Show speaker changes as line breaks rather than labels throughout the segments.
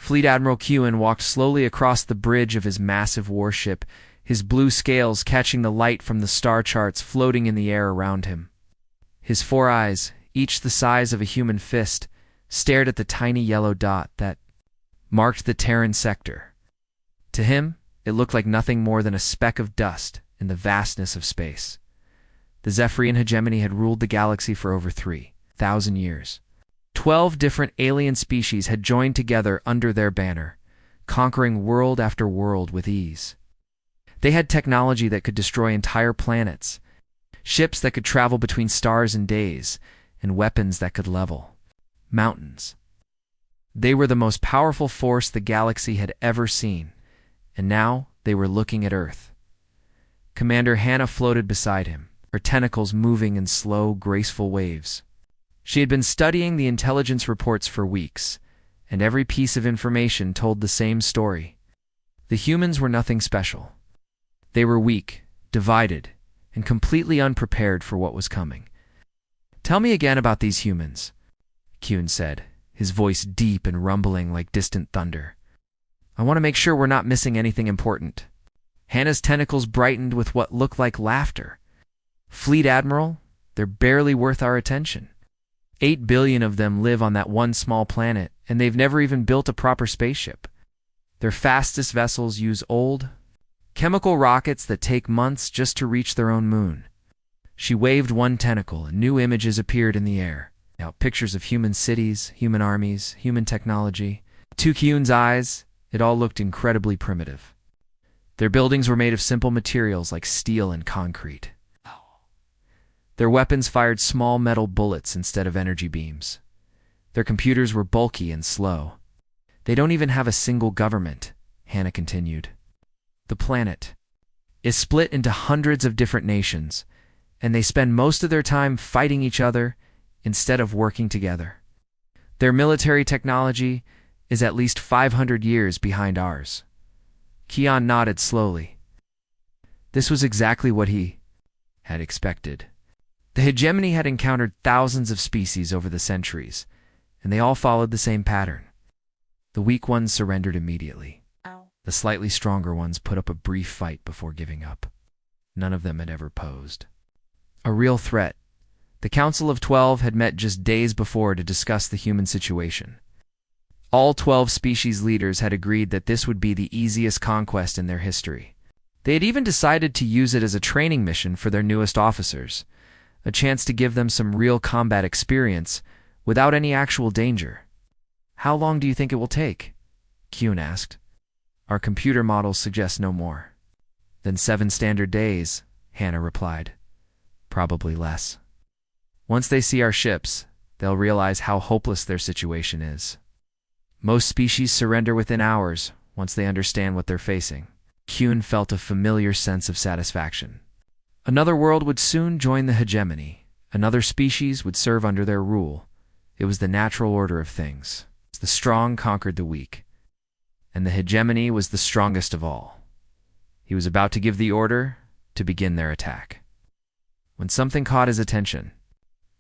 Fleet Admiral Kuan walked slowly across the bridge of his massive warship, his blue scales catching the light from the star charts floating in the air around him. His 4 eyes, each the size of a human fist, stared at the tiny yellow dot that marked the Terran sector. To him, it looked like nothing more than a speck of dust in the vastness of space. The Zephyrian hegemony had ruled the galaxy for over 3,000 years. 12 different alien species had joined together under their banner, conquering world after world with ease. They had technology that could destroy entire planets, ships that could travel between stars in days, and weapons that could level mountains. They were the most powerful force the galaxy had ever seen, and now they were looking at Earth. Commander Hannah floated beside him, her tentacles moving in slow, graceful waves. She had been studying the intelligence reports for weeks, and every piece of information told the same story. The humans were nothing special. They were weak, divided, and completely unprepared for what was coming. "Tell me again about these humans," Kuan said, his voice deep and rumbling like distant thunder. "I want to make sure we're not missing anything important." Hannah's tentacles brightened with what looked like laughter. "Fleet Admiral, they're barely worth our attention. 8 billion of them live on that one small planet, and they've never even built a proper spaceship. Their fastest vessels use old, chemical rockets that take months just to reach their own moon." She waved one tentacle, and new images appeared in the air. Now, pictures of human cities, human armies, human technology. To Kuan's eyes, it all looked incredibly primitive. Their buildings were made of simple materials like steel and concrete. Their weapons fired small metal bullets instead of energy beams. Their computers were bulky and slow. "They don't even have a single government," Hannah continued. "The planet is split into hundreds of different nations, and they spend most of their time fighting each other instead of working together. Their military technology is at least 500 years behind ours." Kuan nodded slowly. This was exactly what he had expected. The hegemony had encountered thousands of species over the centuries, and they all followed the same pattern. The weak ones surrendered immediately. The slightly stronger ones put up a brief fight before giving up. None of them had ever posed a real threat. The Council of 12 had met just days before to discuss the human situation. All 12 species leaders had agreed that this would be the easiest conquest in their history. They had even decided to use it as a training mission for their newest officers, a chance to give them some real combat experience without any actual danger. "How long do you think it will take?" Kuan asked. "Our computer models suggest no more than 7 standard days," Hannah replied. "Probably less. Once they see our ships, they'll realize how hopeless their situation is. Most species surrender within hours once they understand what they're facing." Kuan felt a familiar sense of satisfaction. Another world would soon join the hegemony. Another species would serve under their rule. It was the natural order of things. The strong conquered the weak, and the hegemony was the strongest of all. He was about to give the order to begin their attack, when something caught his attention.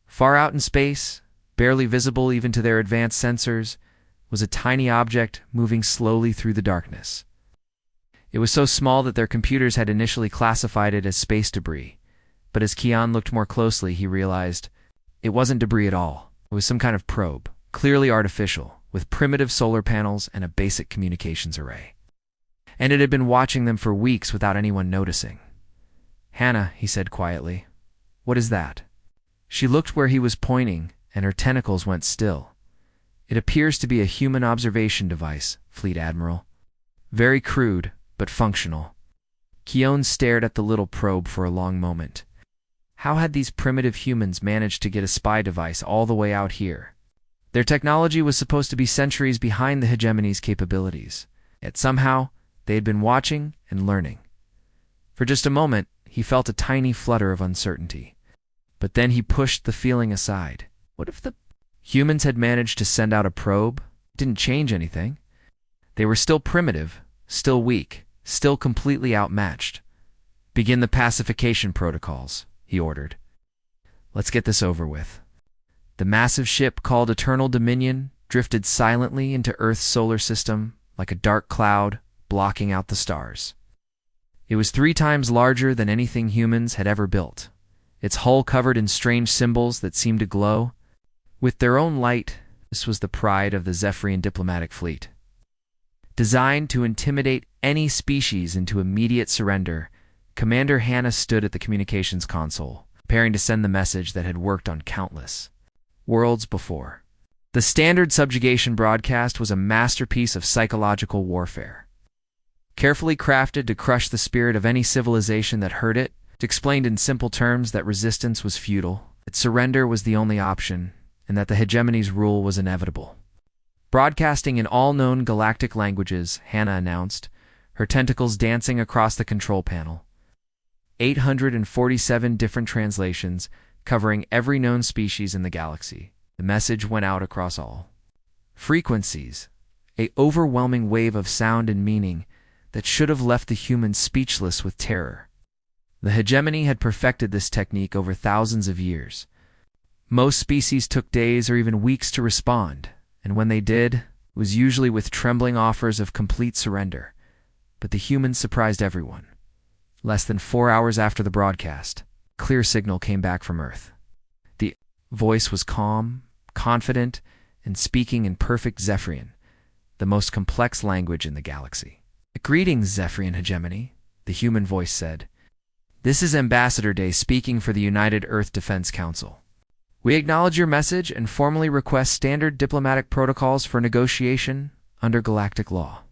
Far out in space, barely visible even to their advanced sensors, was a tiny object moving slowly through the darkness. It was so small that their computers had initially classified it as space debris, but as Kuan looked more closely, he realized it wasn't debris at all. It was some kind of probe, clearly artificial, with primitive solar panels and a basic communications array. And it had been watching them for weeks without anyone noticing. "Hannah," he said quietly, "what is that?" She looked where he was pointing, and her tentacles went still. "It appears to be a human observation device, Fleet Admiral. Very crude, but functional." Kuan stared at the little probe for a long moment. How had these primitive humans managed to get a spy device all the way out here? Their technology was supposed to be centuries behind the hegemony's capabilities, yet somehow they had been watching and learning. For just a moment, he felt a tiny flutter of uncertainty. But then he pushed the feeling aside. What if the humans had managed to send out a probe? It didn't change anything. They were still primitive, still weak, still completely outmatched. "Begin the pacification protocols," he ordered. "Let's get this over with." The massive ship called Eternal Dominion drifted silently into Earth's solar system like a dark cloud blocking out the stars. It was 3 times larger than anything humans had ever built, its hull covered in strange symbols that seemed to glow. With their own light, this was the pride of the Zephyrian diplomatic fleet. Designed to intimidate any species into immediate surrender, Commander Hannah stood at the communications console, preparing to send the message that had worked on countless worlds before. The standard subjugation broadcast was a masterpiece of psychological warfare. Carefully crafted to crush the spirit of any civilization that heard it, it explained in simple terms that resistance was futile, that surrender was the only option, and that the hegemony's rule was inevitable. Broadcasting in all known galactic languages, Hannah announced, her tentacles dancing across the control panel. 847 different translations, covering every known species in the galaxy. The message went out across all frequencies, an overwhelming wave of sound and meaning that should have left the humans speechless with terror. The hegemony had perfected this technique over thousands of years. Most species took days or even weeks to respond, and when they did, it was usually with trembling offers of complete surrender. But the humans surprised everyone. Less than 4 hours after the broadcast, a clear signal came back from Earth. The voice was calm, confident, and speaking in perfect Zephyrian, the most complex language in the galaxy. "Greetings, Zephyrian hegemony," the human voice said. "This is Ambassador Day speaking for the United Earth Defense Council. We acknowledge your message and formally request standard diplomatic protocols for negotiation under galactic law."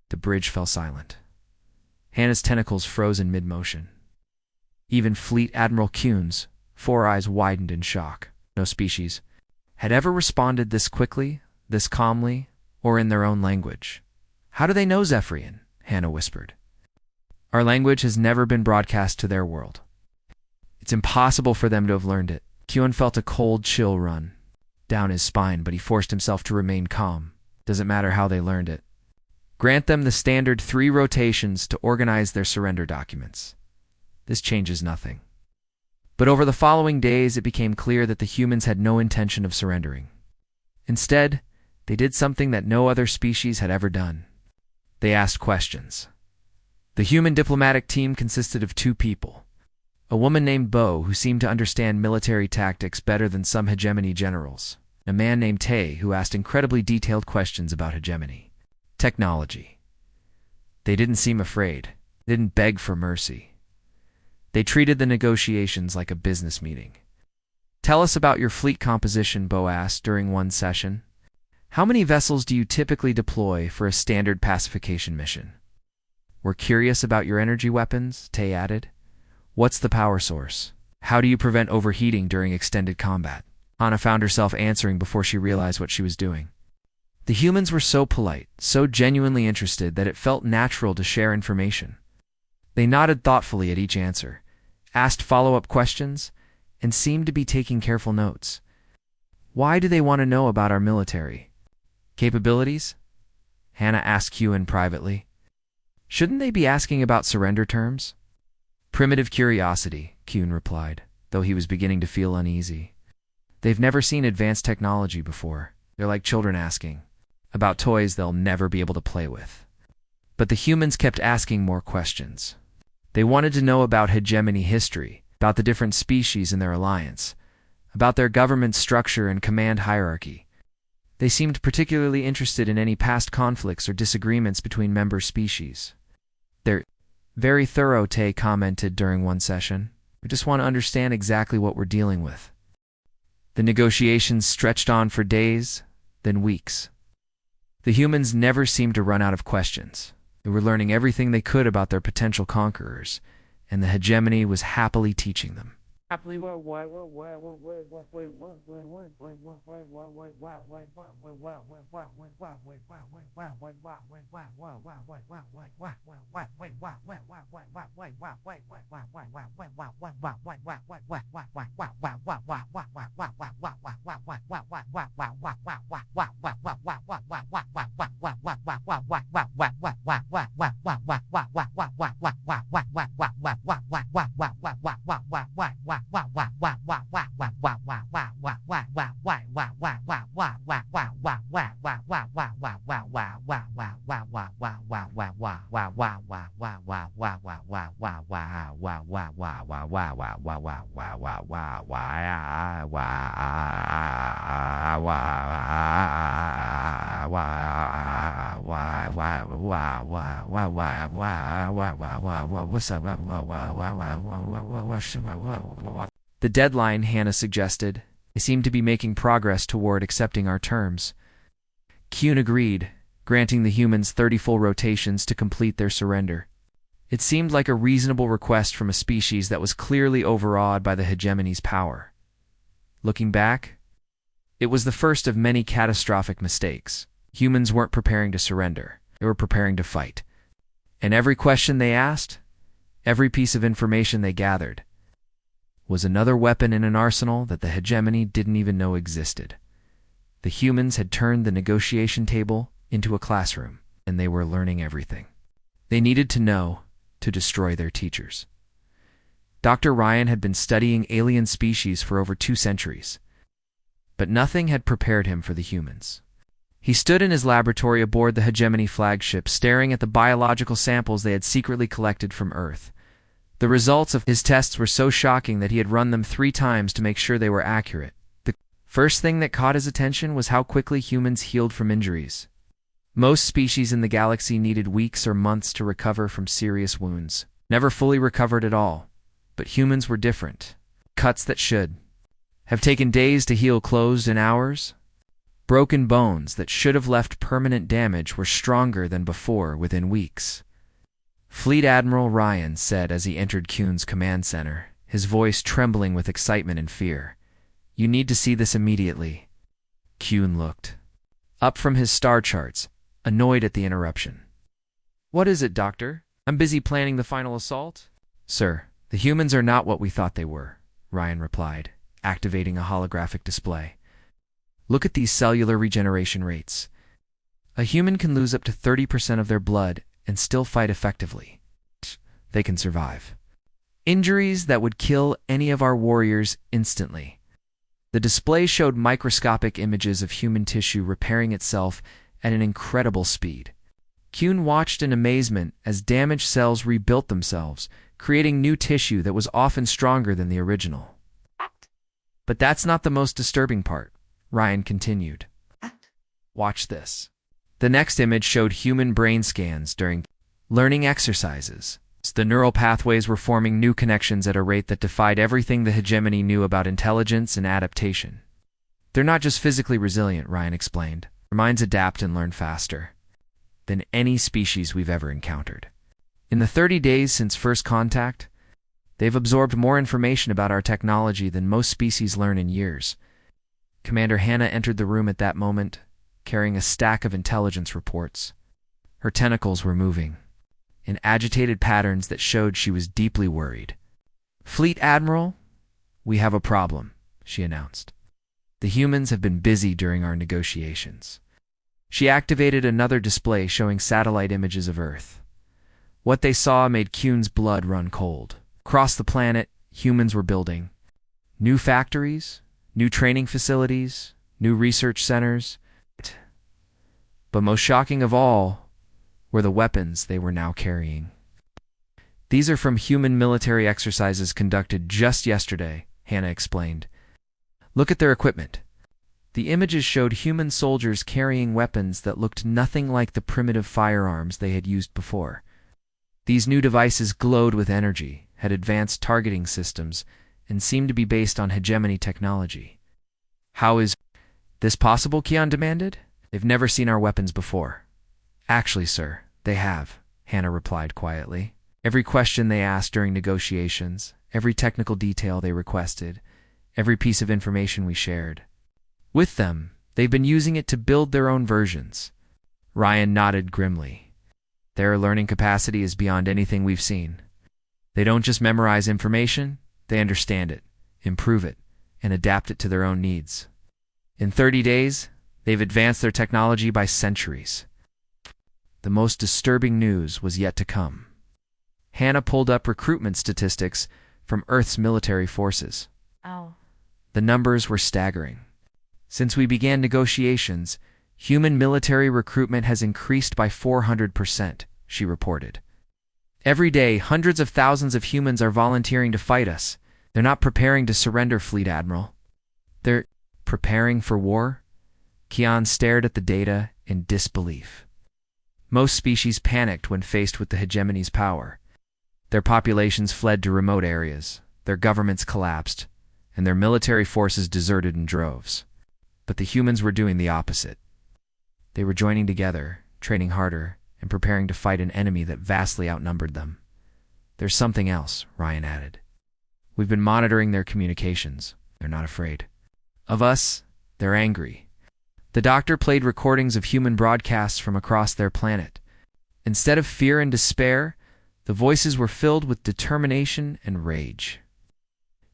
The bridge fell silent. Hannah's tentacles froze in mid-motion. Even Fleet Admiral Kuhn's 4 eyes widened in shock. No species had ever responded this quickly, this calmly, or in their own language. "How do they know Zephyrian?" Hannah whispered. "Our language has never been broadcast to their world. It's impossible for them to have learned it." Kuhn felt a cold chill run down his spine, but he forced himself to remain calm. Doesn't matter how they learned it. Grant them the standard 3 rotations to organize their surrender documents. This changes nothing. But over the following days, it became clear that the humans had no intention of surrendering. Instead, they did something that no other species had ever done. They asked questions. The human diplomatic team consisted of 2 people. A woman named Bo, who seemed to understand military tactics better than some hegemony generals. And a man named Tay, who asked incredibly detailed questions about hegemony. Technology. They didn't seem afraid. They didn't beg for mercy. They treated the negotiations like a business meeting. "Tell us about your fleet composition," Bo asked during one session. "How many vessels do you typically deploy for a standard pacification mission?" "We're curious about your energy weapons," Tay added. "What's the power source? How do you prevent overheating during extended combat?" Hannah found herself answering before she realized what she was doing. The humans were so polite, so genuinely interested that it felt natural to share information. They nodded thoughtfully at each answer, asked follow-up questions, and seemed to be taking careful notes. "Why do they want to know about our military capabilities?" Hannah asked Ewan privately. "Shouldn't they be asking about surrender terms?" "Primitive curiosity," Kuhn replied, though he was beginning to feel uneasy. "They've never seen advanced technology before. They're like children asking about toys they'll never be able to play with." But the humans kept asking more questions. They wanted to know about hegemony history, about the different species in their alliance, about their government structure and command hierarchy. They seemed particularly interested in any past conflicts or disagreements between member species. "They're very thorough," Tay commented during one session. "We just want to understand exactly what we're dealing with." The negotiations stretched on for days, then weeks. The humans never seemed to run out of questions. They were learning everything they could about their potential conquerors, and the hegemony was happily teaching them. The deadline, Hannah suggested. They seem to be making progress toward accepting our terms. Kuhn agreed, granting the humans 30 full rotations to complete their surrender. It seemed like a reasonable request from a species that was clearly overawed by the hegemony's power. Looking back, it was the first of many catastrophic mistakes. Humans weren't preparing to surrender. They were preparing to fight. And every question they asked, every piece of information they gathered, was another weapon in an arsenal that the hegemony didn't even know existed. The humans had turned the negotiation table into a classroom, and they were learning everything. They needed to know to destroy their teachers. Dr. Ryan had been studying alien species for over 2 centuries, but nothing had prepared him for the humans. He stood in his laboratory aboard the hegemony flagship, staring at the biological samples they had secretly collected from Earth. The results of his tests were so shocking that he had run them 3 times to make sure they were accurate. The first thing that caught his attention was how quickly humans healed from injuries. Most species in the galaxy needed weeks or months to recover from serious wounds, never fully recovered at all. But humans were different. Cuts that should have taken days to heal closed in hours. Broken bones that should have left permanent damage were stronger than before within weeks. Fleet Admiral Ryan said as he entered Kuhn's command center, his voice trembling with excitement and fear. "You need to see this immediately." Kuhn looked up from his star charts, annoyed at the interruption. "What is it, Doctor? I'm busy planning the final assault." "Sir, the humans are not what we thought they were," Ryan replied, activating a holographic display. "Look at these cellular regeneration rates. A human can lose up to 30% of their blood and still fight effectively. They can survive injuries that would kill any of our warriors instantly." The display showed microscopic images of human tissue repairing itself at an incredible speed. Kuhn watched in amazement as damaged cells rebuilt themselves, creating new tissue that was often stronger than the original. "But that's not the most disturbing part," Ryan continued. "Watch this." The next image showed human brain scans during learning exercises. The neural pathways were forming new connections at a rate that defied everything the hegemony knew about intelligence and adaptation. "They're not just physically resilient," Ryan explained. "Their minds adapt and learn faster than any species we've ever encountered. In the 30 days since first contact, they've absorbed more information about our technology than most species learn in years." Commander Hannah entered the room at that moment, carrying a stack of intelligence reports. Her tentacles were moving in agitated patterns that showed she was deeply worried. "Fleet Admiral, we have a problem," she announced. "The humans have been busy during our negotiations." She activated another display showing satellite images of Earth. What they saw made Kuhn's blood run cold. Across the planet, humans were building new factories, new training facilities, new research centers. But most shocking of all were the weapons they were now carrying. "These are from human military exercises conducted just yesterday," Hannah explained. "Look at their equipment." The images showed human soldiers carrying weapons that looked nothing like the primitive firearms they had used before. These new devices glowed with energy, had advanced targeting systems, and seemed to be based on hegemony technology. "How is this possible?" Keon demanded. "They've never seen our weapons before." "Actually, sir, they have," Hannah replied quietly. "Every question they asked during negotiations, every technical detail they requested, every piece of information we shared. With them, they've been using it to build their own versions." Ryan nodded grimly. "Their learning capacity is beyond anything we've seen. They don't just memorize information, they understand it, improve it, and adapt it to their own needs. In 30 days, they've advanced their technology by centuries." The most disturbing news was yet to come. Hannah pulled up recruitment statistics from Earth's military forces.
Oh.
The numbers were staggering. Since we began negotiations, Human military recruitment has increased by 400%, she reported. Every day, hundreds of thousands of humans are volunteering to fight us. They're not preparing to surrender, Fleet Admiral. They're preparing for war? Kian stared at the data in disbelief. Most species panicked when faced with the hegemony's power. Their populations fled to remote areas, their governments collapsed, and their military forces deserted in droves. But the humans were doing the opposite. They were joining together, training harder, and preparing to fight an enemy that vastly outnumbered them. There's something else, Ryan added. We've been monitoring their communications. They're not afraid of us. They're angry. The doctor played recordings of human broadcasts from across their planet. Instead of fear and despair, the voices were filled with determination and rage.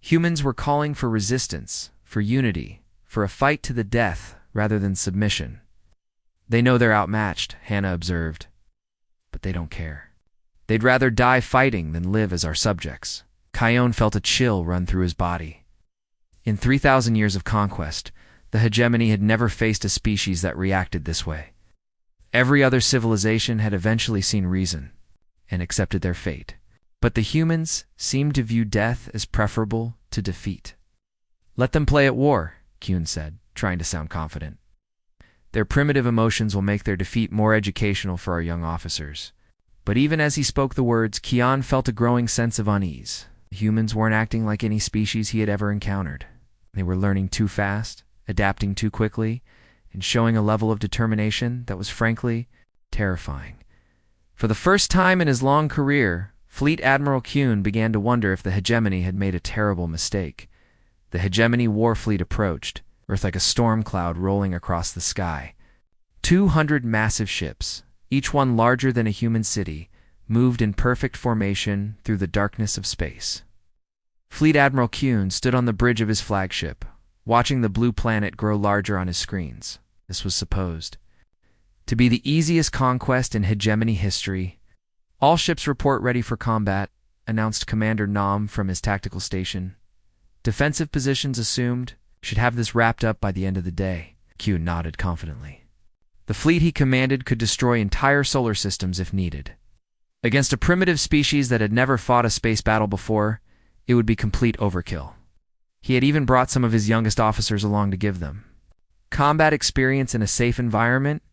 Humans were calling for resistance, for unity, for a fight to the death rather than submission. They know they're outmatched, Hannah observed. But they don't care. They'd rather die fighting than live as our subjects. Kion felt a chill run through his body. In 3,000 years of conquest, the hegemony had never faced a species that reacted this way. Every other civilization had eventually seen reason and accepted their fate. But the humans seemed to view death as preferable to defeat. Let them play at war, Kuhn said, trying to sound confident. Their primitive emotions will make their defeat more educational for our young officers. But even as he spoke the words, Kian felt a growing sense of unease. The humans weren't acting like any species he had ever encountered. They were learning too fast, adapting too quickly, and showing a level of determination that was frankly terrifying. For the first time in his long career, Fleet Admiral Kuhn began to wonder if the hegemony had made a terrible mistake. The hegemony war fleet approached, Earth like a storm cloud rolling across the sky. 200 massive ships, each one larger than a human city, moved in perfect formation through the darkness of space. Fleet Admiral Kuhn stood on the bridge of his flagship, watching the blue planet grow larger on his screens. This was supposed to be the easiest conquest in hegemony history. All ships report ready for combat, announced Commander Nam from his tactical station. Defensive positions assumed. Should have this wrapped up by the end of the day. Kuhn nodded confidently. The fleet he commanded could destroy entire solar systems if needed. Against a primitive species that had never fought a space battle before, it would be complete overkill. He had even brought some of his youngest officers along to give them combat experience in a safe environment.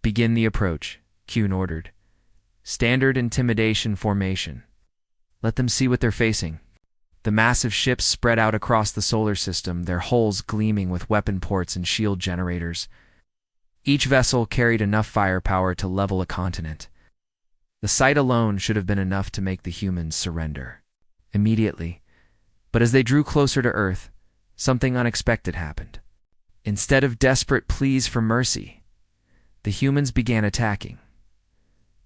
Begin the approach, Kuhn ordered. Standard intimidation formation. Let them see what they're facing. The massive ships spread out across the solar system, their hulls gleaming with weapon ports and shield generators. Each vessel carried enough firepower to level a continent. The sight alone should have been enough to make the humans surrender immediately. But as they drew closer to Earth, something unexpected happened. Instead of desperate pleas for mercy, the humans began attacking.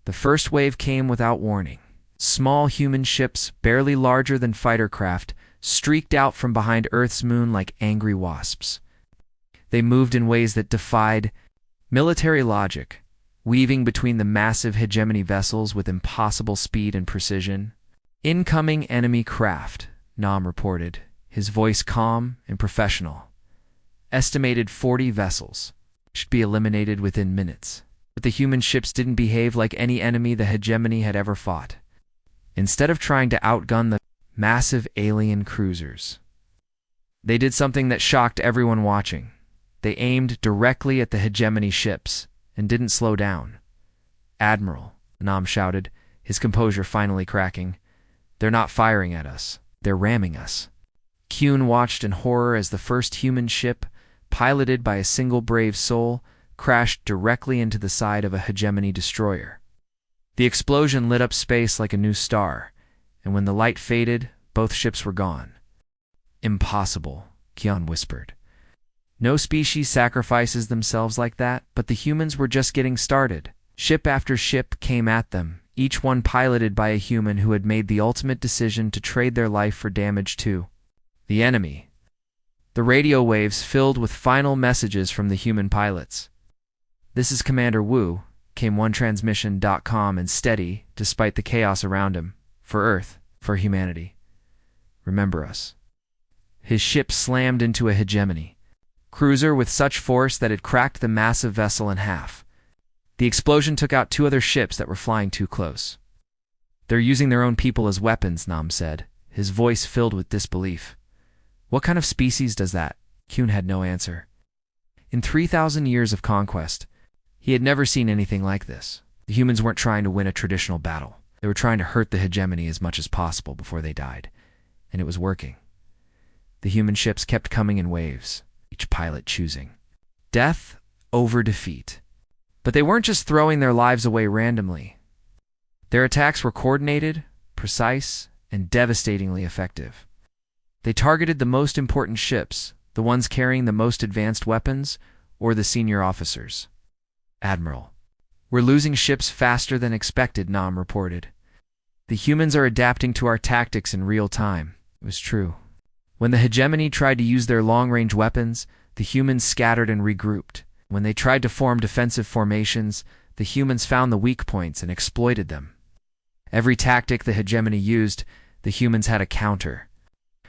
The first wave came without warning. Small human ships, barely larger than fighter craft, streaked out from behind Earth's moon like angry wasps. They moved in ways that defied military logic, weaving between the massive hegemony vessels with impossible speed and precision. Incoming enemy craft, Nam reported, his voice calm and professional. Estimated 40 vessels. Should be eliminated within minutes. But the human ships didn't behave like any enemy the hegemony had ever fought. Instead of trying to outgun the massive alien cruisers, they did something that shocked everyone watching. They aimed directly at the hegemony ships and didn't slow down. Admiral, Nam shouted, his composure finally cracking. They're not firing at us. They're ramming us. Kuhn watched in horror as the first human ship, piloted by a single brave soul, crashed directly into the side of a hegemony destroyer. The explosion lit up space like a new star, and when the light faded, both ships were gone. Impossible, Kian whispered. No species sacrifices themselves like that, but the humans were just getting started. Ship after ship came at them, each one piloted by a human who had made the ultimate decision to trade their life for damage to the enemy. The radio waves filled with final messages from the human pilots. "This is Commander Wu," came one transmission, calm and steady despite the chaos around him. "For Earth, for humanity. Remember us." His ship slammed into a hegemony, cruiser with such force that it cracked the massive vessel in half. The explosion took out 2 other ships that were flying too close. "They're using their own people as weapons," Nam said, his voice filled with disbelief. "What kind of species does that?" Kuhn had no answer. In 3,000 years of conquest, he had never seen anything like this. The humans weren't trying to win a traditional battle. They were trying to hurt the hegemony as much as possible before they died. And it was working. The human ships kept coming in waves, each pilot choosing death over defeat. But they weren't just throwing their lives away randomly. Their attacks were coordinated, precise, and devastatingly effective. They targeted the most important ships, the ones carrying the most advanced weapons, or the senior officers. "Admiral, we're losing ships faster than expected," Nam reported. "The humans are adapting to our tactics in real time." It was true. When the hegemony tried to use their long-range weapons, the humans scattered and regrouped. When they tried to form defensive formations, the humans found the weak points and exploited them. Every tactic the hegemony used, the humans had a counter.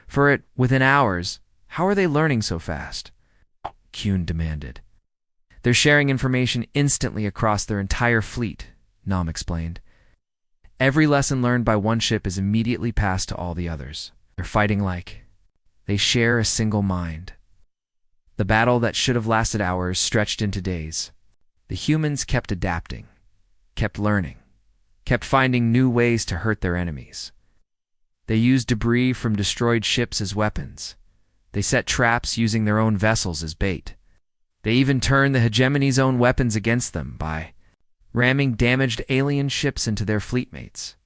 For it, within hours, how are they learning so fast? Kuhn demanded. "They're sharing information instantly across their entire fleet," Nam explained. "Every lesson learned by one ship is immediately passed to all the others. They're fighting like they share a single mind." The battle that should have lasted hours stretched into days. The humans kept adapting, kept learning, kept finding new ways to hurt their enemies. They used debris from destroyed ships as weapons. They set traps using their own vessels as bait. They even turned the hegemony's own weapons against them by ramming damaged alien ships into their fleetmates.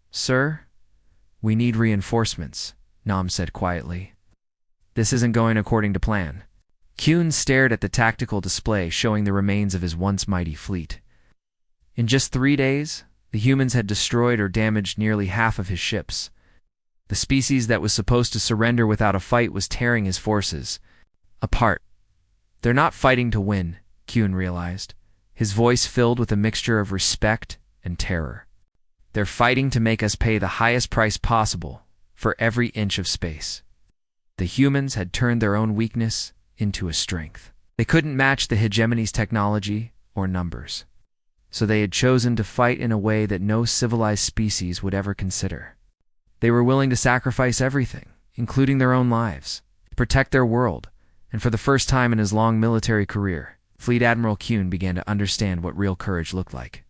"Sir, we need reinforcements," Nam said quietly. "This isn't going according to plan." Kuhn stared at the tactical display showing the remains of his once mighty fleet. In just 3 days, the humans had destroyed or damaged nearly half of his ships. The species that was supposed to surrender without a fight was tearing his forces apart. "They're not fighting to win," Kuhn realized, his voice filled with a mixture of respect and terror. "They're fighting to make us pay the highest price possible for every inch of space." The humans had turned their own weakness into a strength. They couldn't match the hegemony's technology or numbers. So they had chosen to fight in a way that no civilized species would ever consider. They were willing to sacrifice everything, including their own lives, to protect their world, and for the first time in his long military career, Fleet Admiral Kuhn began to understand what real courage looked like.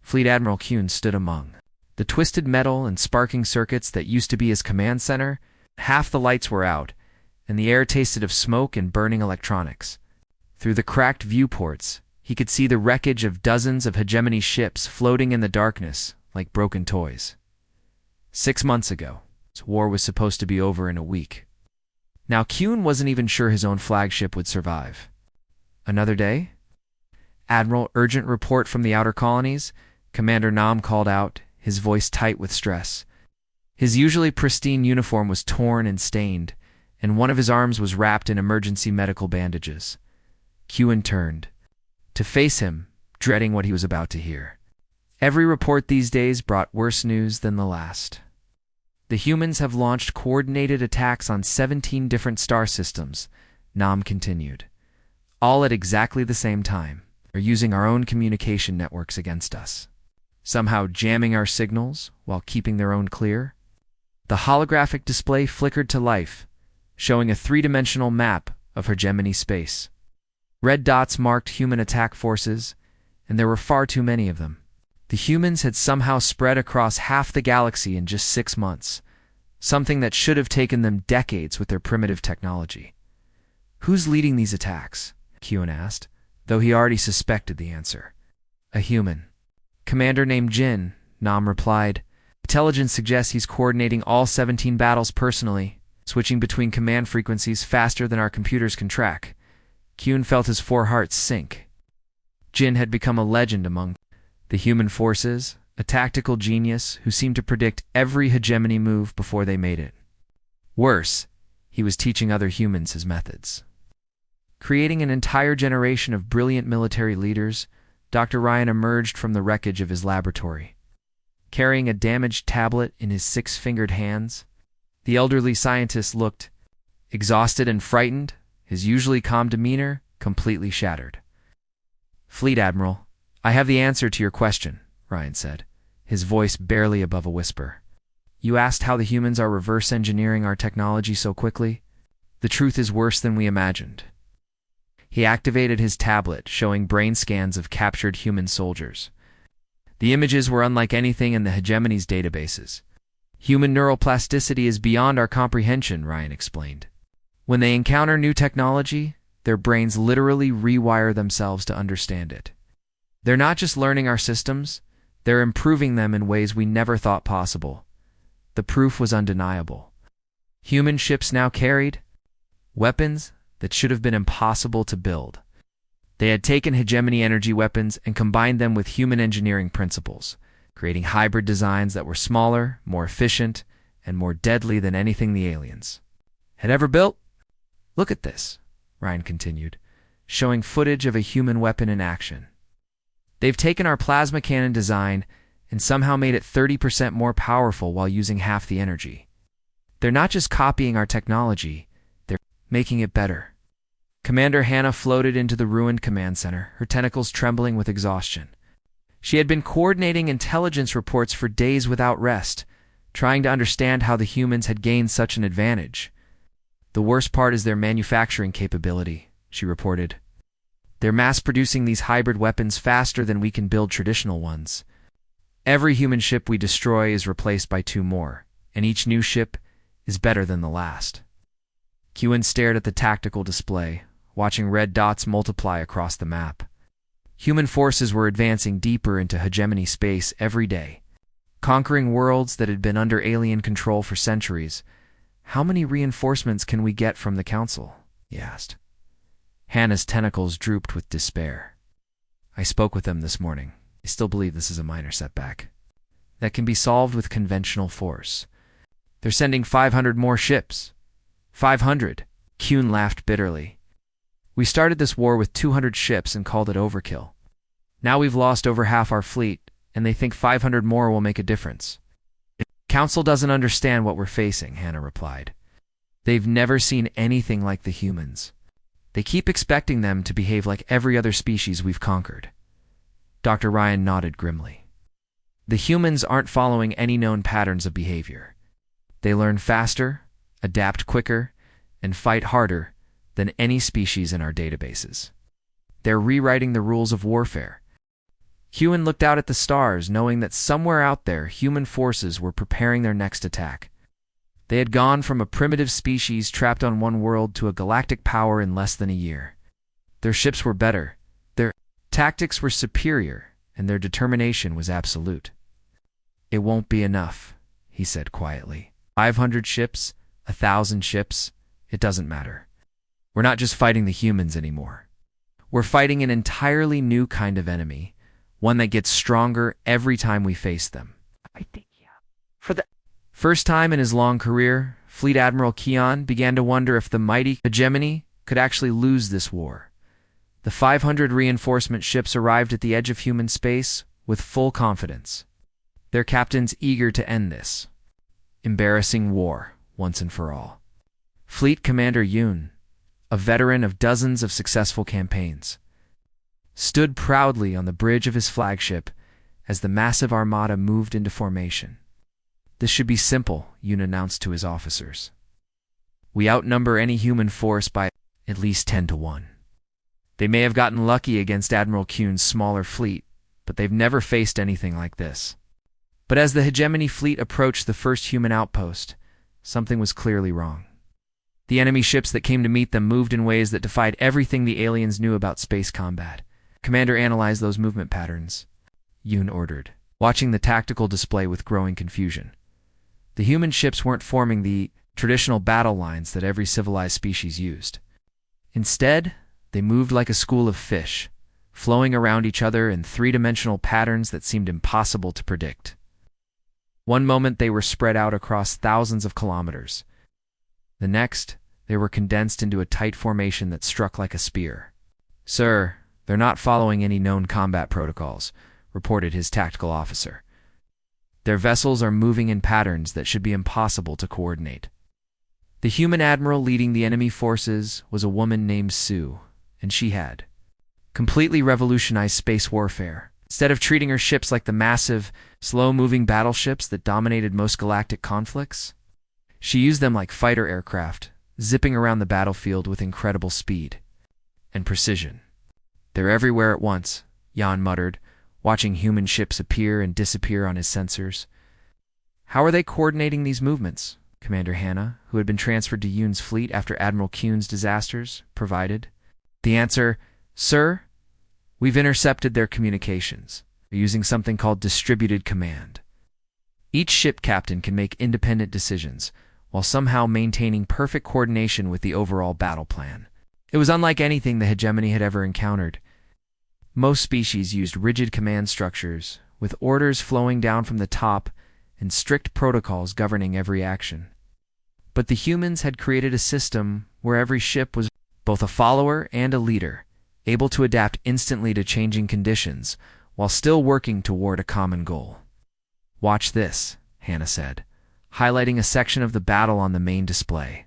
Fleet Admiral Kuhn stood among the twisted metal and sparking circuits that used to be his command center. Half the lights were out, and the air tasted of smoke and burning electronics. Through the cracked viewports, he could see the wreckage of dozens of hegemony ships floating in the darkness like broken toys. 6 months ago, war was supposed to be over in a week. Now Kuhn wasn't even sure his own flagship would survive. "Another day?" "Admiral, urgent report from the outer colonies," Commander Nam called out, his voice tight with stress. His usually pristine uniform was torn and stained, and one of his arms was wrapped in emergency medical bandages. Kuhn turned to face him, dreading what he was about to hear. Every report these days brought worse news than the last. "The humans have launched coordinated attacks on 17 different star systems," Nam continued. "All at exactly the same time. They're using our own communication networks against us, somehow jamming our signals while keeping their own clear." The holographic display flickered to life, showing a 3-dimensional map of hegemony space. Red dots marked human attack forces, and there were far too many of them. The humans had somehow spread across half the galaxy in just 6 months, something that should have taken them decades with their primitive technology. "Who's leading these attacks?" Kuhn asked, though he already suspected the answer. "A human. Commander named Jin," Nam replied. "Intelligence suggests he's coordinating all 17 battles personally, switching between command frequencies faster than our computers can track." Kuhn felt his 4 hearts sink. Jin had become a legend among the human forces, a tactical genius who seemed to predict every hegemony move before they made it. Worse, he was teaching other humans his methods. Creating an entire generation of brilliant military leaders, Dr. Ryan emerged from the wreckage of his laboratory. Carrying a damaged tablet in his 6-fingered hands, the elderly scientist looked exhausted and frightened, his usually calm demeanor completely shattered. "Fleet Admiral, I have the answer to your question," Ryan said, his voice barely above a whisper. "You asked how the humans are reverse engineering our technology so quickly? The truth is worse than we imagined." He activated his tablet, showing brain scans of captured human soldiers. The images were unlike anything in the hegemony's databases. "Human neural plasticity is beyond our comprehension," Ryan explained. "When they encounter new technology, their brains literally rewire themselves to understand it. They're not just learning our systems, they're improving them in ways we never thought possible." The proof was undeniable. Human ships now carried weapons that should have been impossible to build. They had taken hegemony energy weapons and combined them with human engineering principles, creating hybrid designs that were smaller, more efficient, and more deadly than anything the aliens had ever built. "Look at this," Ryan continued, showing footage of a human weapon in action. "They've taken our plasma cannon design and somehow made it 30% more powerful while using half the energy. They're not just copying our technology, they're making it better." Commander Hannah floated into the ruined command center, her tentacles trembling with exhaustion. She had been coordinating intelligence reports for days without rest, trying to understand how the humans had gained such an advantage. "The worst part is their manufacturing capability," she reported. "They're mass-producing these hybrid weapons faster than we can build traditional ones. Every human ship we destroy is replaced by 2 more, and each new ship is better than the last." Kewen stared at the tactical display, watching red dots multiply across the map. Human forces were advancing deeper into hegemony space every day, conquering worlds that had been under alien control for centuries. "How many reinforcements can we get from the Council?" he asked. Hannah's tentacles drooped with despair. "I spoke with them this morning. They still believe this is a minor setback that can be solved with conventional force. They're sending 500 more ships." 500? Kuhn laughed bitterly. "We started this war with 200 ships and called it overkill. Now we've lost over half our fleet, and they think 500 more will make a difference." "Council doesn't understand what we're facing," Hannah replied. "They've never seen anything like the humans. They keep expecting them to behave like every other species we've conquered." Dr. Ryan nodded grimly. "The humans aren't following any known patterns of behavior. They learn faster, adapt quicker, and fight harder than any species in our databases. They're rewriting the rules of warfare." Hewen looked out at the stars, knowing that somewhere out there human forces were preparing their next attack. They had gone from a primitive species trapped on one world to a galactic power in less than a year. Their ships were better, their tactics were superior, and their determination was absolute. "It won't be enough," he said quietly. 500 ships, 1,000 ships, it doesn't matter. We're not just fighting the humans anymore. We're fighting an entirely new kind of enemy, one that gets stronger every time we face them. For the first time in his long career, Fleet Admiral Keon began to wonder if the mighty hegemony could actually lose this war. The 500 reinforcement ships arrived at the edge of human space with full confidence, their captains eager to end this embarrassing war once and for all. Fleet Commander Yoon, a veteran of dozens of successful campaigns, stood proudly on the bridge of his flagship as the massive armada moved into formation. "This should be simple," Yoon announced to his officers. "We outnumber any human force by at least 10 to 1. They may have gotten lucky against Admiral Kuhn's smaller fleet, but they've never faced anything like this." But as the hegemony fleet approached the first human outpost, something was clearly wrong. The enemy ships that came to meet them moved in ways that defied everything the aliens knew about space combat. "Commander, analyze those movement patterns," Yoon ordered, watching the tactical display with growing confusion. The human ships weren't forming the traditional battle lines that every civilized species used. Instead, they moved like a school of fish, flowing around each other in 3-dimensional patterns that seemed impossible to predict. One moment they were spread out across thousands of kilometers. The next, they were condensed into a tight formation that struck like a spear. "Sir, they're not following any known combat protocols," reported his tactical officer. "Their vessels are moving in patterns that should be impossible to coordinate." The human admiral leading the enemy forces was a woman named Sue, and she had completely revolutionized space warfare. Instead of treating her ships like the massive, slow-moving battleships that dominated most galactic conflicts, she used them like fighter aircraft, zipping around the battlefield with incredible speed and precision. "They're everywhere at once," Jan muttered, watching human ships appear and disappear on his sensors. "How are they coordinating these movements?" Commander Hannah, who had been transferred to Yoon's fleet after Admiral Kuhn's disasters, provided. The answer: "Sir, we've intercepted their communications. They're using something called distributed command. Each ship captain can make independent decisions, while somehow maintaining perfect coordination with the overall battle plan." It was unlike anything the hegemony had ever encountered. Most species used rigid command structures, with orders flowing down from the top and strict protocols governing every action. But the humans had created a system where every ship was both a follower and a leader, able to adapt instantly to changing conditions while still working toward a common goal. "Watch this," Hannah said, highlighting a section of the battle on the main display.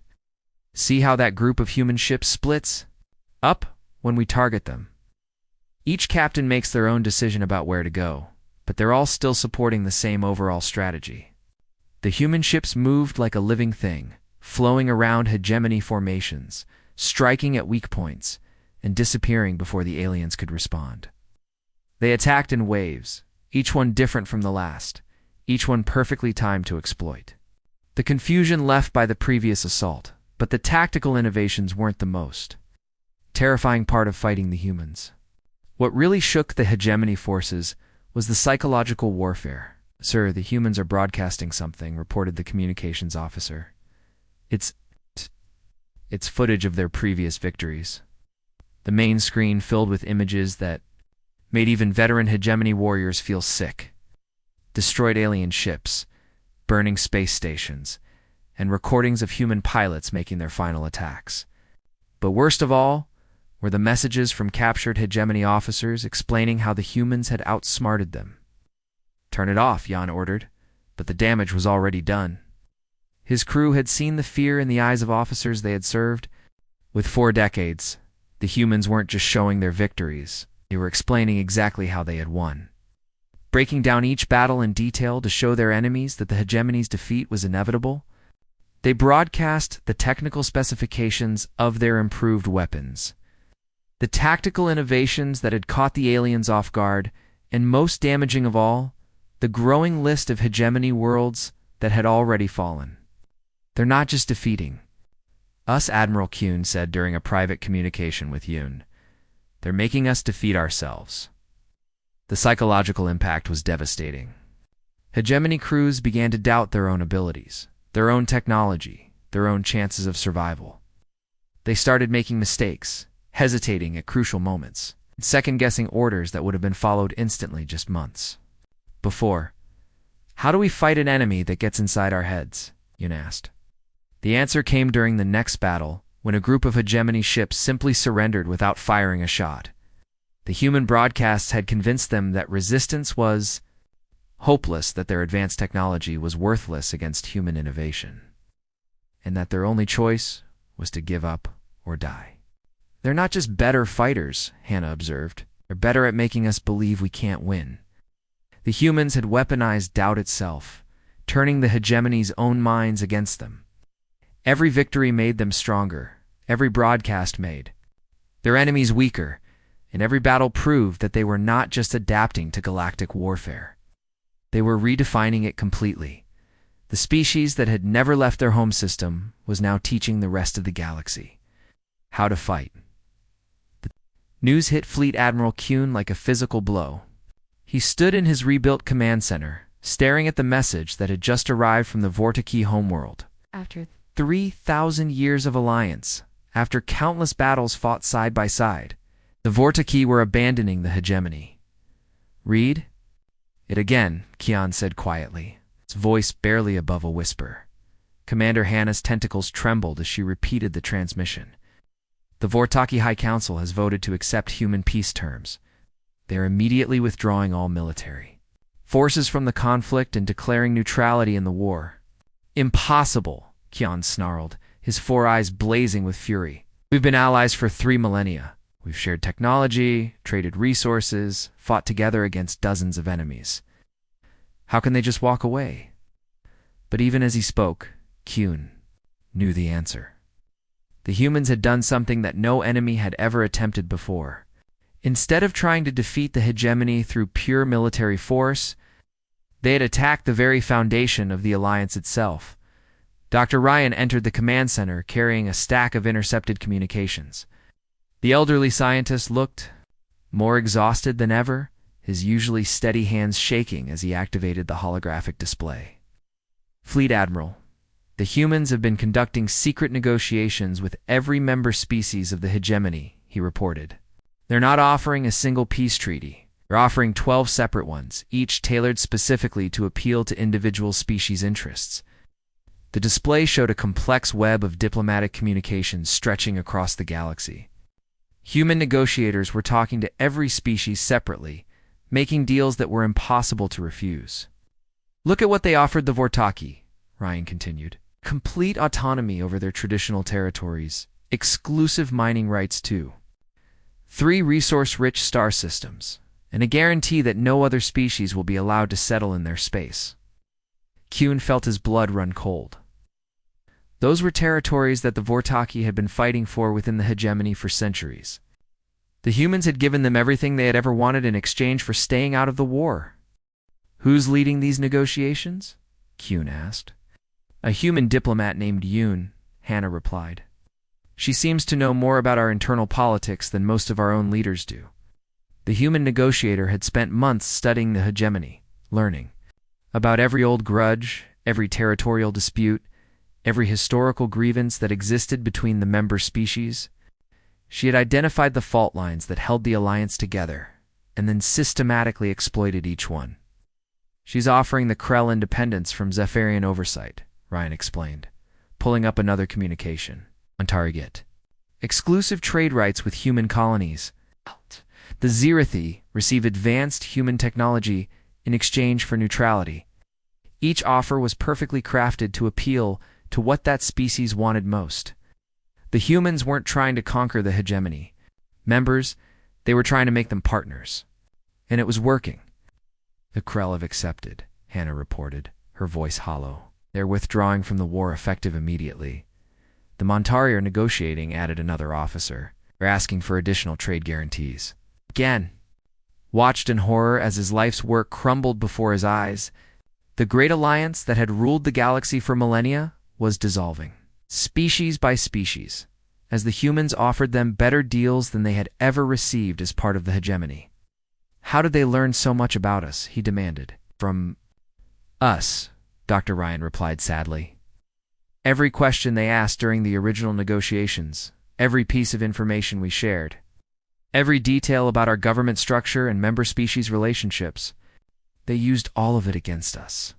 "See how that group of human ships splits up when we target them? Each captain makes their own decision about where to go, but they're all still supporting the same overall strategy." The human ships moved like a living thing, flowing around hegemony formations, striking at weak points, and disappearing before the aliens could respond. They attacked in waves, each one different from the last, each one perfectly timed to exploit the confusion left by the previous assault. But the tactical innovations weren't the most terrifying part of fighting the humans. What really shook the hegemony forces was the psychological warfare. "Sir, the humans are broadcasting something," reported the communications officer. It's footage of their previous victories." The main screen filled with images that made even veteran hegemony warriors feel sick. Destroyed alien ships, burning space stations, and recordings of human pilots making their final attacks. But worst of all were the messages from captured hegemony officers explaining how the humans had outsmarted them. "Turn it off," Jan ordered, but the damage was already done. His crew had seen the fear in the eyes of officers they had served. With 4 decades, the humans weren't just showing their victories, they were explaining exactly how they had won. Breaking down each battle in detail to show their enemies that the hegemony's defeat was inevitable, they broadcast the technical specifications of their improved weapons, the tactical innovations that had caught the aliens off guard, and most damaging of all, the growing list of hegemony worlds that had already fallen. "They're not just defeating us," Admiral Kuhn said during a private communication with Yoon. "They're making us defeat ourselves." The psychological impact was devastating. Hegemony crews began to doubt their own abilities, their own technology, their own chances of survival. They started making mistakes, hesitating at crucial moments, second-guessing orders that would have been followed instantly just months before. "How do we fight an enemy that gets inside our heads?" Yoon asked. The answer came during the next battle, when a group of hegemony ships simply surrendered without firing a shot. The human broadcasts had convinced them that resistance was hopeless, that their advanced technology was worthless against human innovation, and that their only choice was to give up or die. "They're not just better fighters," Hannah observed. "They're better at making us believe we can't win." The humans had weaponized doubt itself, turning the hegemony's own minds against them. Every victory made them stronger, every broadcast made their enemies weaker, and every battle proved that they were not just adapting to galactic warfare. They were redefining it completely. The species that had never left their home system was now teaching the rest of the galaxy how to fight. The news hit Fleet Admiral Kuhn like a physical blow. He stood in his rebuilt command center, staring at the message that had just arrived from the Vortiki homeworld. After 3,000 years of alliance, after countless battles fought side by side, the Vortiki were abandoning the hegemony. "Read it again," Kian said quietly, his voice barely above a whisper. Commander Hannah's tentacles trembled as she repeated the transmission. "The Vortaki High Council has voted to accept human peace terms. They are immediately withdrawing all military forces from the conflict and declaring neutrality in the war." "Impossible," Kian snarled, his four eyes blazing with fury. "We've been allies for 3 millennia. We've shared technology, traded resources, fought together against dozens of enemies. How can they just walk away?" But even as he spoke, Kuhn knew the answer. The humans had done something that no enemy had ever attempted before. Instead of trying to defeat the hegemony through pure military force, they had attacked the very foundation of the alliance itself. Dr. Ryan entered the command center carrying a stack of intercepted communications. The elderly scientist looked more exhausted than ever, his usually steady hands shaking as he activated the holographic display. "Fleet Admiral, the humans have been conducting secret negotiations with every member species of the hegemony," he reported. "They're not offering a single peace treaty. They're offering 12 separate ones, each tailored specifically to appeal to individual species' interests." The display showed a complex web of diplomatic communications stretching across the galaxy. Human negotiators were talking to every species separately, making deals that were impossible to refuse. "Look at what they offered the Vortaki," Ryan continued. "Complete autonomy over their traditional territories, exclusive mining rights too. 3 resource-rich star systems, and a guarantee that no other species will be allowed to settle in their space." Kuhn felt his blood run cold. Those were territories that the Vortaki had been fighting for within the hegemony for centuries. The humans had given them everything they had ever wanted in exchange for staying out of the war. "Who's leading these negotiations?" Kuhn asked. "A human diplomat named Yoon," Hannah replied. "She seems to know more about our internal politics than most of our own leaders do." The human negotiator had spent months studying the hegemony, learning about every old grudge, every territorial dispute, every historical grievance that existed between the member species. She had identified the fault lines that held the alliance together, and then systematically exploited each one. "She's offering the Krell independence from Zephyrian oversight," Ryan explained, pulling up another communication. "On target. Exclusive trade rights with human colonies. The Zirathi receive advanced human technology in exchange for neutrality. Each offer was perfectly crafted to appeal to what that species wanted most. The humans weren't trying to conquer the hegemony. Members, they were trying to make them partners. And it was working." "The Krell have accepted," Hannah reported, her voice hollow. "They're withdrawing from the war effective immediately. The Montari are negotiating," added another officer. "They're asking for additional trade guarantees." Again, watched in horror as his life's work crumbled before his eyes, the great alliance that had ruled the galaxy for millennia was dissolving, species by species, as the humans offered them better deals than they had ever received as part of the hegemony. "How did they learn so much about us?" he demanded. "From us," Dr. Ryan replied sadly. "Every question they asked during the original negotiations, every piece of information we shared, every detail about our government structure and member species relationships, they used all of it against us."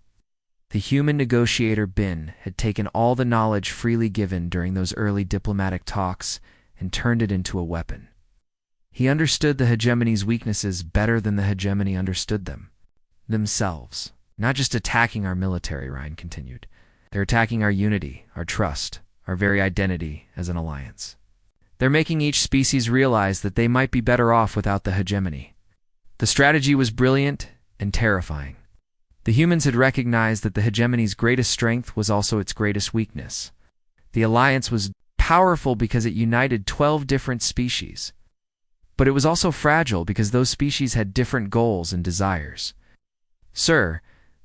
The human negotiator Bin had taken all the knowledge freely given during those early diplomatic talks and turned it into a weapon. He understood the hegemony's weaknesses better than the hegemony understood them, themselves. "Not just attacking our military," Ryan continued. "They're attacking our unity, our trust, our very identity as an alliance. They're making each species realize that they might be better off without the hegemony." The strategy was brilliant and terrifying. The humans had recognized that the hegemony's greatest strength was also its greatest weakness. The alliance was powerful because it united 12 different species. But it was also fragile because those species had different goals and desires. "Sir,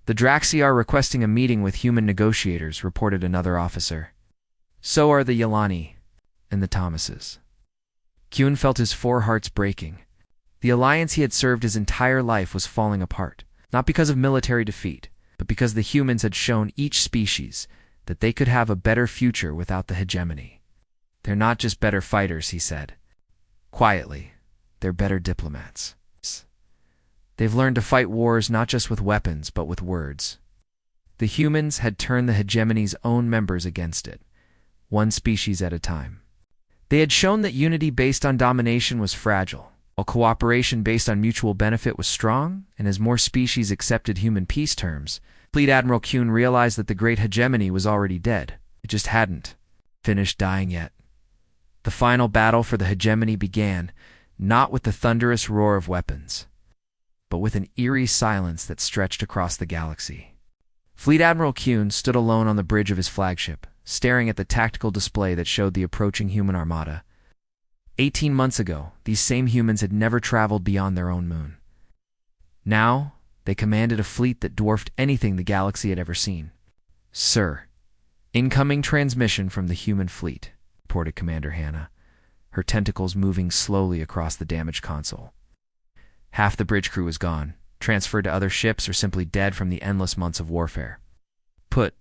the Draxi are requesting a meeting with human negotiators," reported another officer. "So are the Yelani and the Thomases." Kuhn felt his 4 hearts breaking. The alliance he had served his entire life was falling apart. Not because of military defeat, but because the humans had shown each species that they could have a better future without the hegemony. "They're not just better fighters," he said. Quietly, they're better diplomats. They've learned to fight wars not just with weapons, but with words. The humans had turned the hegemony's own members against it, one species at a time. They had shown that unity based on domination was fragile, while cooperation based on mutual benefit was strong, and as more species accepted human peace terms, Fleet Admiral Kuhn realized that the great hegemony was already dead. It just hadn't finished dying yet. The final battle for the hegemony began, not with the thunderous roar of weapons, but with an eerie silence that stretched across the galaxy. Fleet Admiral Kuhn stood alone on the bridge of his flagship, staring at the tactical display that showed the approaching human armada. 18 months ago, these same humans had never traveled beyond their own moon. Now, they commanded a fleet that dwarfed anything the galaxy had ever seen. "Sir, incoming transmission from the human fleet," reported Commander Hannah, her tentacles moving slowly across the damaged console. Half the bridge crew was gone, transferred to other ships, or simply dead from the endless months of warfare. "Put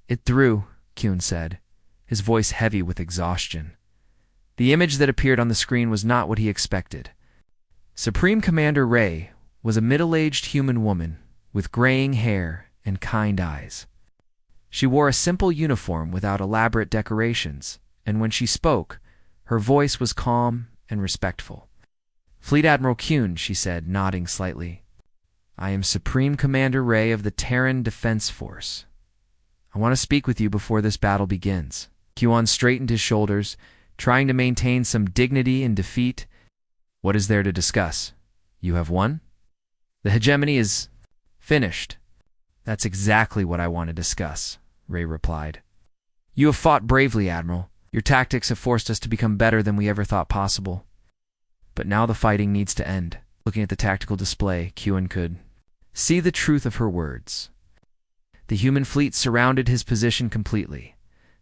it through," Kuhn said, his voice heavy with exhaustion. The image that appeared on the screen was not what he expected. Supreme Commander Ray was a middle-aged human woman with graying hair and kind eyes. She wore a simple uniform without elaborate decorations, and when she spoke, her voice was calm and respectful. "Fleet Admiral Kuhn," she said, nodding slightly. "I am Supreme Commander Ray of the Terran Defense Force. I want to speak with you before this battle begins." Kuhn straightened his shoulders, trying to maintain some dignity in defeat. "What is there to discuss? You have won? The hegemony is finished." "That's exactly what I want to discuss," Ray replied. "You have fought bravely, Admiral. Your tactics have forced us to become better than we ever thought possible. But now the fighting needs to end." Looking at the tactical display, Kuhn could see the truth of her words. The human fleet surrounded his position completely,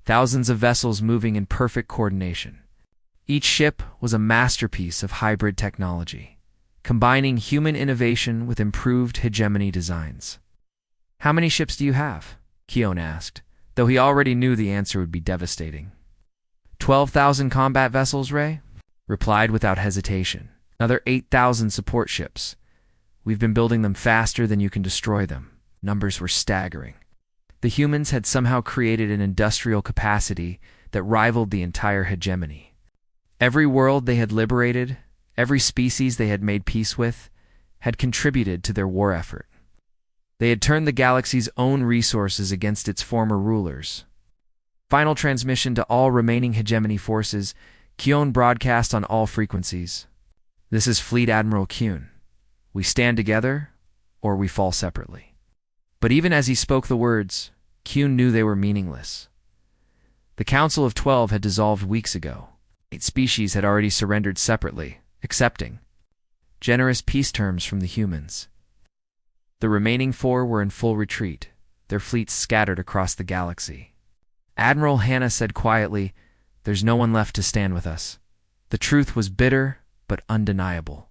thousands of vessels moving in perfect coordination. Each ship was a masterpiece of hybrid technology, combining human innovation with improved hegemony designs. "How many ships do you have?" Kuhn asked, though he already knew the answer would be devastating. 12,000 combat vessels, Ray replied without hesitation. "Another 8,000 support ships. We've been building them faster than you can destroy them." Numbers were staggering. The humans had somehow created an industrial capacity that rivaled the entire hegemony. Every world they had liberated, every species they had made peace with, had contributed to their war effort. They had turned the galaxy's own resources against its former rulers. Final transmission to all remaining hegemony forces. Kuhn broadcast on all frequencies. "This is Fleet Admiral Kuhn. We stand together, or we fall separately." But even as he spoke the words, Kuhn knew they were meaningless. The Council of 12 had dissolved weeks ago. 8 species had already surrendered separately, accepting generous peace terms from the humans. The remaining 4 were in full retreat, their fleets scattered across the galaxy. Admiral Hannah said quietly, "There's no one left to stand with us." The truth was bitter, but undeniable.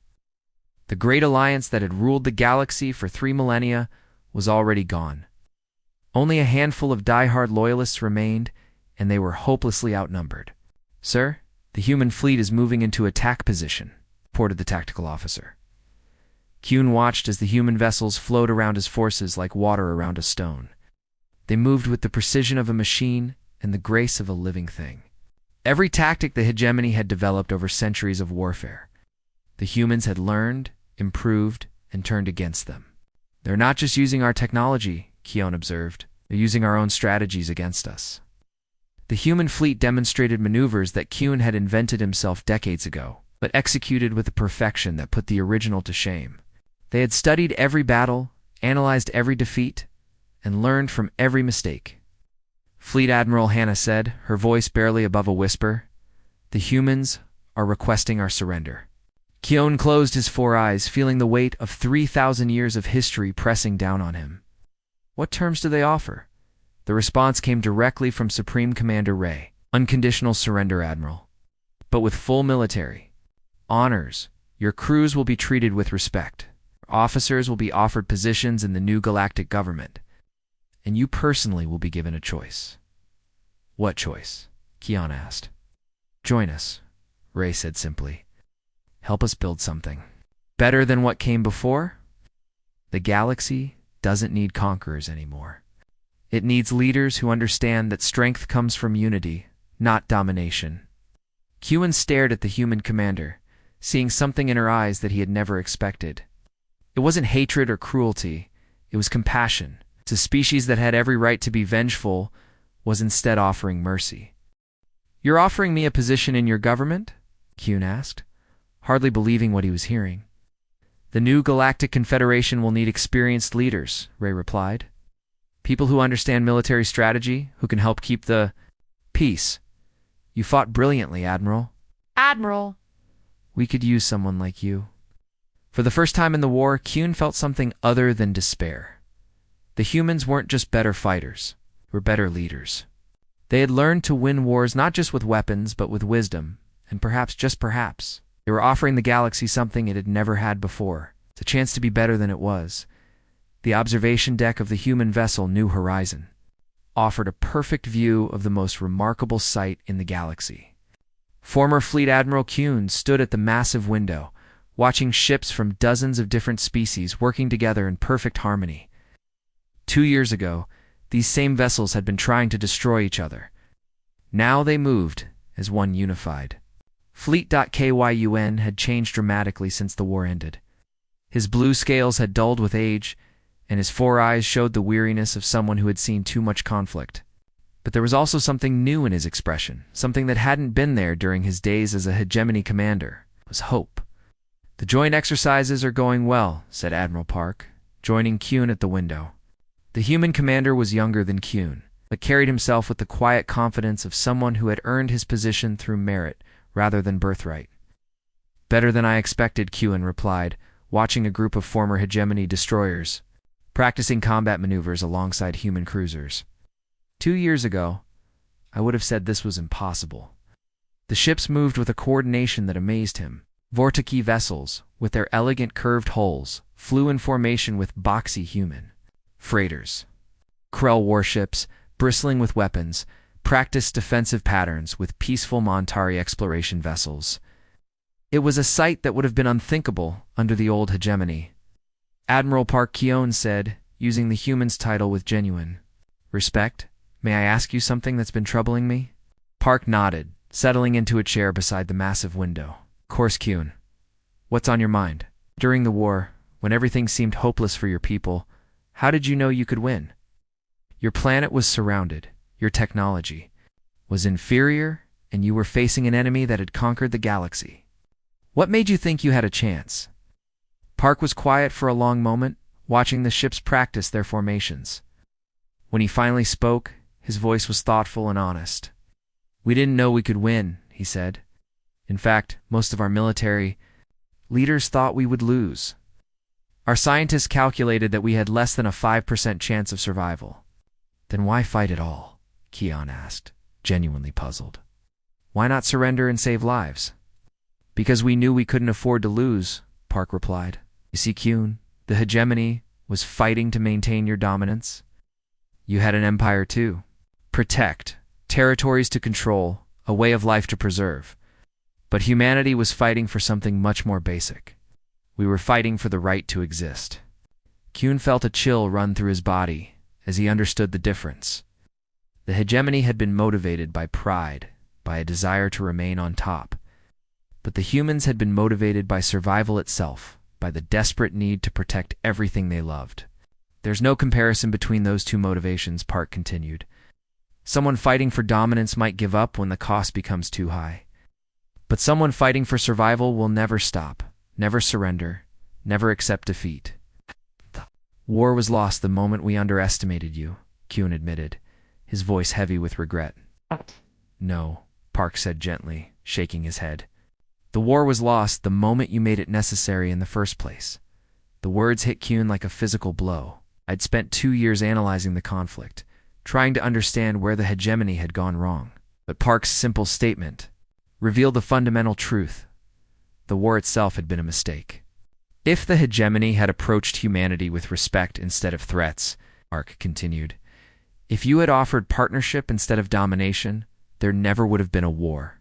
The great alliance that had ruled the galaxy for 3 millennia was already gone. Only a handful of die-hard loyalists remained, and they were hopelessly outnumbered. "Sir, the human fleet is moving into attack position," reported the tactical officer. Kuhn watched as the human vessels flowed around his forces like water around a stone. They moved with the precision of a machine and the grace of a living thing. Every tactic the hegemony had developed over centuries of warfare, the humans had learned, improved, and turned against them. "They're not just using our technology," Kuhn observed. "They're using our own strategies against us." The human fleet demonstrated maneuvers that Kuhn had invented himself decades ago, but executed with a perfection that put the original to shame. They had studied every battle, analyzed every defeat, and learned from every mistake. Fleet Admiral Hannah said, her voice barely above a whisper, "The humans are requesting our surrender." Kuhn closed his 4 eyes, feeling the weight of 3,000 years of history pressing down on him. "What terms do they offer?" The response came directly from Supreme Commander Ray. "Unconditional surrender, Admiral. But with full military honors, your crews will be treated with respect. Officers will be offered positions in the new galactic government. And you personally will be given a choice." "What choice?" Kuhn asked. "Join us," Ray said simply. "Help us build something better than what came before." The galaxy doesn't need conquerors anymore. It needs leaders who understand that strength comes from unity, not domination. Kuhn stared at the human commander, seeing something in her eyes that he had never expected. It wasn't hatred or cruelty, it was compassion. A species that had every right to be vengeful was instead offering mercy. You're offering me a position in your government? Kuhn asked, hardly believing what he was hearing. The new Galactic Confederation will need experienced leaders, Ray replied. People who understand military strategy, who can help keep the peace. You fought brilliantly, Admiral.
Admiral.
We could use someone like you. For the first time in the war, Kuhn felt something other than despair. The humans weren't just better fighters, they were better leaders. They had learned to win wars not just with weapons, but with wisdom, and perhaps, just perhaps, they were offering the galaxy something it had never had before, a chance to be better than it was. The observation deck of the human vessel New Horizon offered a perfect view of the most remarkable sight in the galaxy. Former Fleet Admiral Kuhn stood at the massive window, watching ships from dozens of different species working together in perfect harmony. 2 years ago, these same vessels had been trying to destroy each other. Now they moved as one unified. Fleet.Kyun had changed dramatically since the war ended. His blue scales had dulled with age, and his 4 eyes showed the weariness of someone who had seen too much conflict. But there was also something new in his expression, something that hadn't been there during his days as a hegemony commander. It was hope. The joint exercises are going well, said Admiral Park, joining Kuhn at the window. The human commander was younger than Kuhn, but carried himself with the quiet confidence of someone who had earned his position through merit rather than birthright. Better than I expected, Kuhn replied, watching a group of former hegemony destroyers practicing combat maneuvers alongside human cruisers. 2 years ago, I would have said this was impossible. The ships moved with a coordination that amazed him. Vorticki vessels, with their elegant curved hulls, flew in formation with boxy human freighters. Krell warships, bristling with weapons, practiced defensive patterns with peaceful Montari exploration vessels. It was a sight that would have been unthinkable under the old hegemony. Admiral Park Keown said, using the human's title with genuine respect, "May I ask you something that's been troubling me?" Park nodded, settling into a chair beside the massive window. "Of course, Kuhn. What's on your mind? During the war, when everything seemed hopeless for your people, how did you know you could win? Your planet was surrounded, your technology was inferior, and you were facing an enemy that had conquered the galaxy. What made you think you had a chance?" Park was quiet for a long moment, watching the ships practice their formations. When he finally spoke, his voice was thoughtful and honest. "We didn't know we could win," he said. "In fact, most of our military leaders thought we would lose. Our scientists calculated that we had less than a 5% chance of survival." "Then why fight at all?" Keon asked, genuinely puzzled. "Why not surrender and save lives?" "Because we knew we couldn't afford to lose," Park replied. "You see, Kuhn, the hegemony was fighting to maintain your dominance. You had an empire too. Protect, territories to control, a way of life to preserve. But humanity was fighting for something much more basic. We were fighting for the right to exist." Kuhn felt a chill run through his body as he understood the difference. The hegemony had been motivated by pride, by a desire to remain on top. But the humans had been motivated by survival itself, by the desperate need to protect everything they loved. "There's no comparison between those two motivations," Park continued. "Someone fighting for dominance might give up when the cost becomes too high. But someone fighting for survival will never stop, never surrender, never accept defeat." "War was lost the moment we underestimated you," Kuhn admitted, his voice heavy with regret. "No," Park said gently, shaking his head. "The war was lost the moment you made it necessary in the first place." The words hit Kuhn like a physical blow. I'd spent 2 years analyzing the conflict, trying to understand where the hegemony had gone wrong. But Park's simple statement revealed the fundamental truth. The war itself had been a mistake. If the hegemony had approached humanity with respect instead of threats, Park continued, if you had offered partnership instead of domination, there never would have been a war.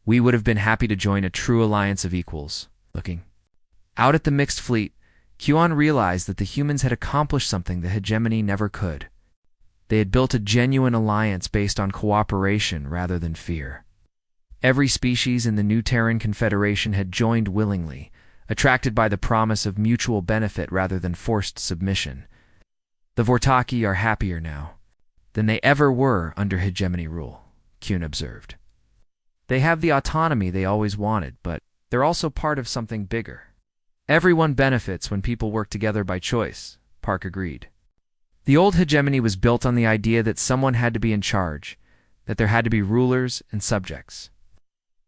We would have been happy to join a true alliance of equals. Looking out at the mixed fleet, Kuon realized that the humans had accomplished something the hegemony never could. They had built a genuine alliance based on cooperation rather than fear. Every species in the New Terran Confederation had joined willingly, attracted by the promise of mutual benefit rather than forced submission. The Vortaki are happier now than they ever were under hegemony rule, Kuhn observed. They have the autonomy they always wanted, but they're also part of something bigger. Everyone benefits when people work together by choice, Park agreed. The old hegemony was built on the idea that someone had to be in charge, that there had to be rulers and subjects.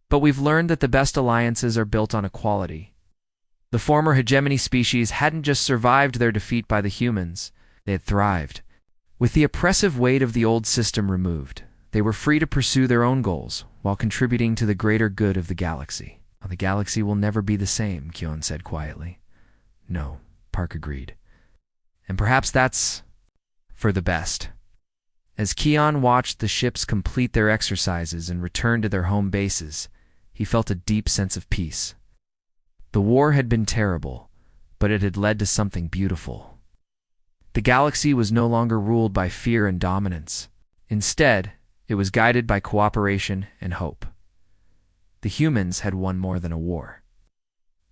But we've learned that the best alliances are built on equality. The former hegemony species hadn't just survived their defeat by the humans, they had thrived. With the oppressive weight of the old system removed, they were free to pursue their own goals while contributing to the greater good of the galaxy. The galaxy will never be the same, Kyon said quietly. No, Park agreed. And perhaps that's for the best. As Keon watched the ships complete their exercises and return to their home bases, he felt a deep sense of peace. The war had been terrible, but it had led to something beautiful. The galaxy was no longer ruled by fear and dominance. Instead, it was guided by cooperation and hope. The humans had won more than a war.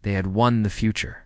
They had won the future.